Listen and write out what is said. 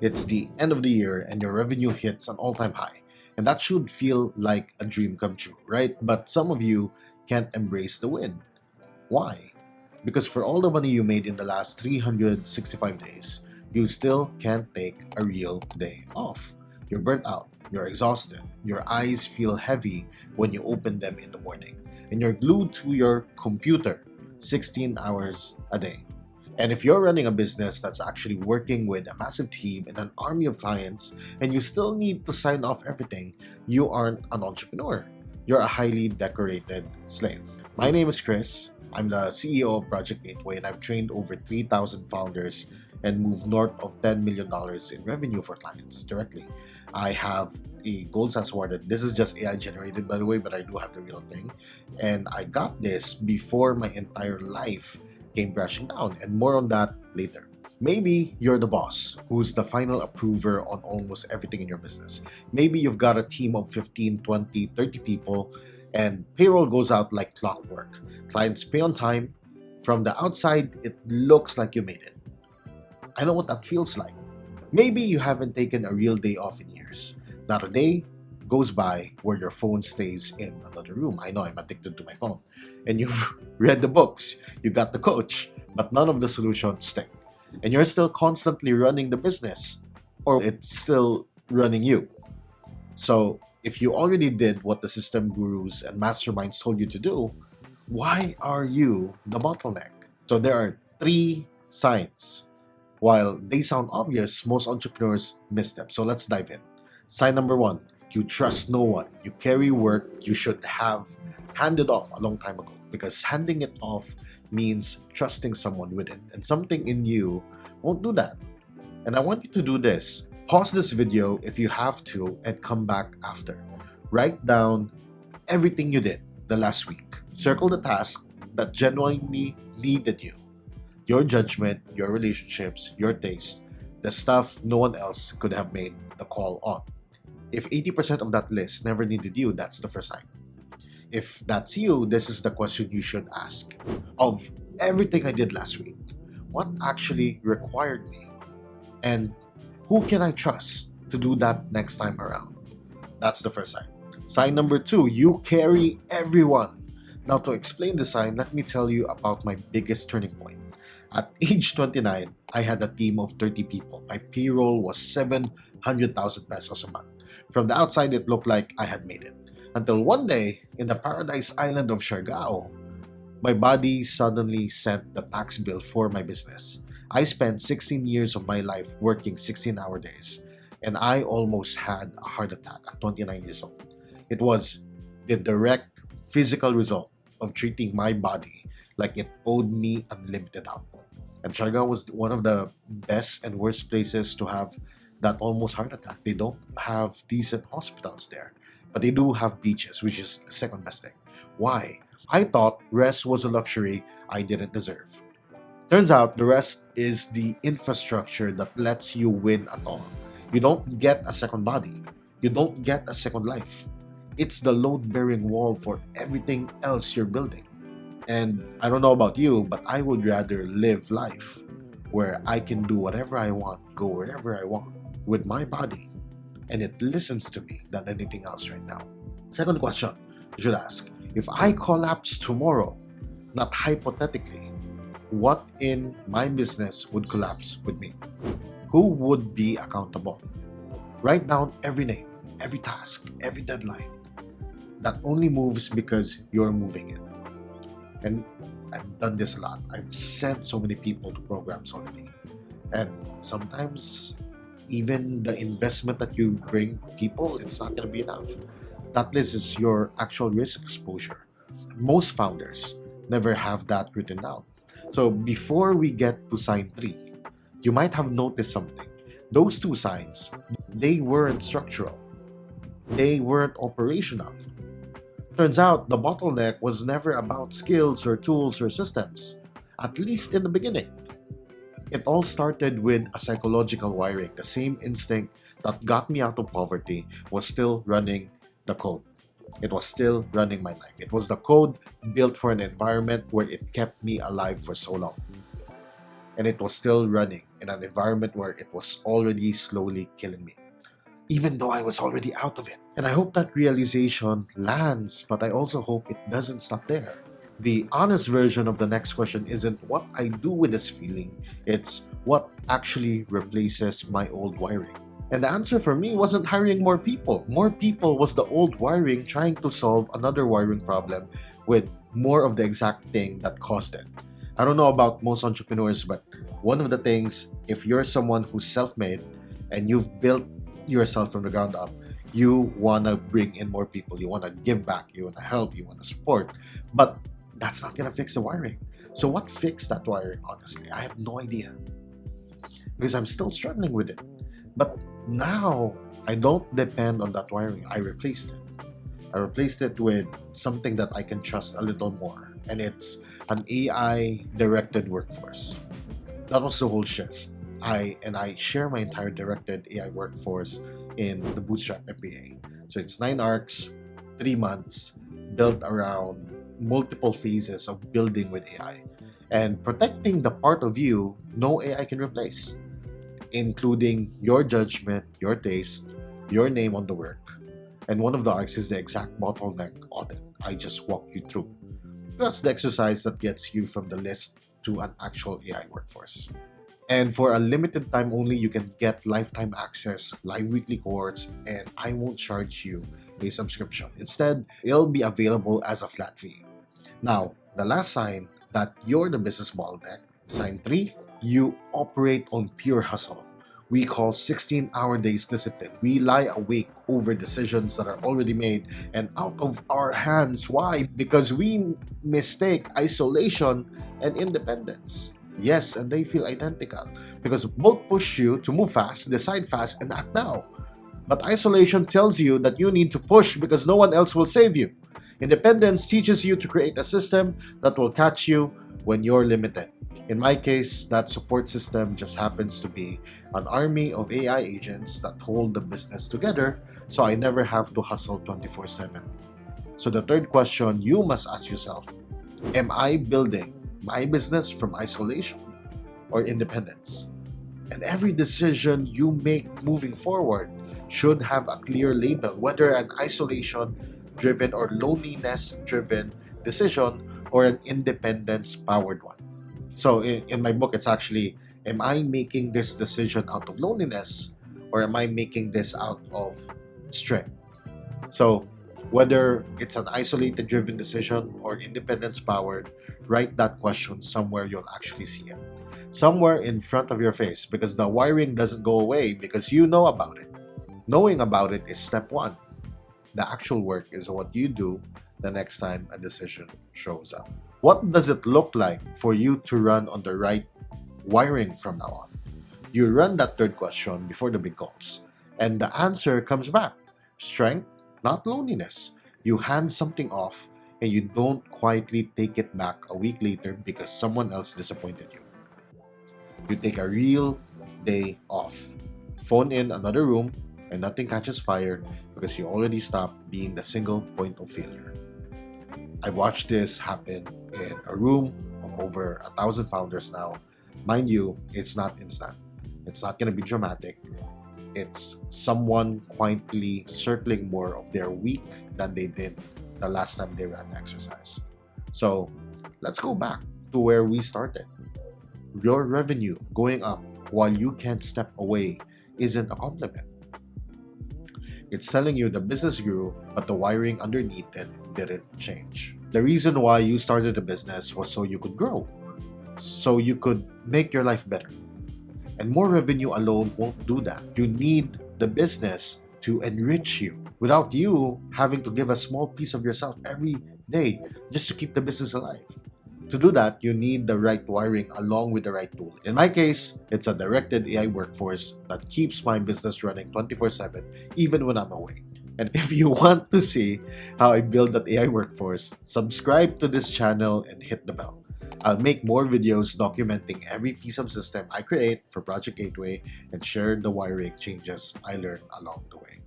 It's the end of the year and your revenue hits an all-time high. And that should feel like a dream come true, right? But some of you can't embrace the win. Why? Because for all the money you made in the last 365 days, you still can't take a real day off. You're burnt out, you're exhausted, your eyes feel heavy when you open them in the morning, and you're glued to your computer 16 hours a day. And if you're running a business that's actually working with a massive team and an army of clients, and you still need to sign off everything, you aren't an entrepreneur. You're a highly decorated slave. My name is Chris. I'm the CEO of Project Gateway, and I've trained over 3,000 founders and moved north of $10 million in revenue for clients directly. I have a Gold SAS awarded. This is just AI generated, by the way, but I do have the real thing. And I got this before my entire life came crashing down, and more on that later. Maybe you're the boss who's the final approver on almost everything in your business. Maybe you've got a team of 15, 20, 30 people, and payroll goes out like clockwork. Clients pay on time. From the outside, it looks like you made it. I know what that feels like. Maybe you haven't taken a real day off in years. Not a day goes by where your phone stays in another room. I know I'm addicted to my phone. And you've read the books, you got the coach, but none of the solutions stick. And you're still constantly running the business, or it's still running you. So if you already did what the system gurus and masterminds told you to do, why are you the bottleneck? So there are 3 signs. While they sound obvious, most entrepreneurs miss them. So let's dive in. Sign number 1, you trust no one. You carry work you should have handed off a long time ago, because handing it off means trusting someone with it, and something in you won't do that. And I want you to do this. Pause this video if you have to and come back after. Write down everything you did the last week. Circle the task that genuinely needed you. Your judgment, your relationships, your taste, the stuff no one else could have made the call on. If 80% of that list never needed you, that's the first sign. If that's you, this is the question you should ask. Of everything I did last week, what actually required me? And who can I trust to do that next time around? That's the first sign. Sign number 2, you carry everyone. Now, to explain the sign, let me tell you about my biggest turning point. At age 29, I had a team of 30 people. My payroll was 700,000 pesos a month. From the outside, it looked like I had made it. Until one day, in the paradise island of Siargao, my body suddenly sent the tax bill for my business. I spent 16 years of my life working 16-hour days, and I almost had a heart attack at 29 years old. It was the direct physical result of treating my body like it owed me unlimited output. And Siargao was one of the best and worst places to have that almost heart attack. They don't have decent hospitals there, but they do have beaches, which is the second best thing. Why? I thought rest was a luxury I didn't deserve. Turns out the rest is the infrastructure that lets you win at all. You don't get a second body. You don't get a second life. It's the load-bearing wall for everything else you're building. And I don't know about you, but I would rather live life where I can do whatever I want, go wherever I want with my body, and it listens to me than anything else right now. Second question you should ask, if I collapse tomorrow, not hypothetically, what in my business would collapse with me? Who would be accountable? Write down every name, every task, every deadline that only moves because you're moving it. And I've done this a lot. I've sent so many people to programs already. And sometimes even the investment that you bring people, it's not going to be enough. That list is your actual risk exposure. Most founders never have that written down. So before we get to sign 3, you might have noticed something. Those 2 signs, they weren't structural. They weren't operational. Turns out the bottleneck was never about skills or tools or systems, at least in the beginning. It all started with a psychological wiring. The same instinct that got me out of poverty was still running the code. It was still running my life. It was the code built for an environment where it kept me alive for so long. and it was still running in an environment where it was already slowly killing me, even though I was already out of it. And I hope that realization lands, but I also hope it doesn't stop there. The honest version of the next question isn't what I do with this feeling, it's what actually replaces my old wiring. And the answer for me wasn't hiring more people. More people was the old wiring trying to solve another wiring problem with more of the exact thing that caused it. I don't know about most entrepreneurs, but one of the things, if you're someone who's self made and you've built yourself from the ground up, you want to bring in more people, you want to give back, you want to help, you want to support. But that's not going to fix the wiring. So, what fixed that wiring, honestly? I have no idea because I'm still struggling with it. But now I don't depend on that wiring. I replaced it. I replaced it with something that I can trust a little more, and it's an AI directed workforce. That was the whole shift. I share my entire directed AI workforce in the Bootstrap MBA. So it's 9 arcs, 3 months, built around multiple phases of building with AI and protecting the part of you no AI can replace, including your judgment, your taste, your name on the work. And one of the arcs is the exact bottleneck audit I just walked you through. That's the exercise that gets you from the list to an actual AI workforce. And for a limited time only, you can get lifetime access, live weekly cohorts, and I won't charge you a subscription. Instead, it'll be available as a flat fee. Now, the last sign that you're the business bottleneck, sign 3, you operate on pure hustle. We call 16-hour days discipline. We lie awake over decisions that are already made and out of our hands. Why? Because we mistake isolation and independence. Yes, and they feel identical because both push you to move fast, decide fast, and act now. But isolation tells you that you need to push because no one else will save you. Independence teaches you to create a system that will catch you when you're limited. In my case, that support system just happens to be an army of AI agents that hold the business together, so I never have to hustle 24/7. So the third question you must ask yourself, am I building my business from isolation or independence? And every decision you make moving forward should have a clear label, whether an isolation driven or loneliness driven decision or an independence powered one. So in my book, it's actually, am I making this decision out of loneliness or am I making this out of strength? So whether it's an isolated driven decision or independence powered, write that question somewhere you'll actually see it. Somewhere in front of your face, because the wiring doesn't go away because you know about it. Knowing about it is step 1. The actual work is what you do the next time a decision shows up. What does it look like for you to run on the right wiring from now on? You run that third question before the big calls, and the answer comes back. Strength, not loneliness. You hand something off and you don't quietly take it back a week later because someone else disappointed you. You take a real day off. Phone in another room and nothing catches fire because you already stopped being the single point of failure. I've watched this happen in a room of over 1,000 founders now. Mind you, it's not instant. It's not going to be dramatic. It's someone quietly circling more of their week than they did the last time they ran exercise. So let's go back to where we started. Your revenue going up while you can't step away isn't a compliment. It's telling you the business grew, but the wiring underneath it didn't change. The reason why you started a business was so you could grow, so you could make your life better. And more revenue alone won't do that. You need the business to enrich you without you having to give a small piece of yourself every day just to keep the business alive. To do that, you need the right wiring along with the right tool. In my case, it's a directed AI workforce that keeps my business running 24/7 even when I'm away. And if you want to see how I build that AI workforce, subscribe to this channel and hit the bell. I'll make more videos documenting every piece of system I create for Project Gateway and share the wiring changes I learned along the way.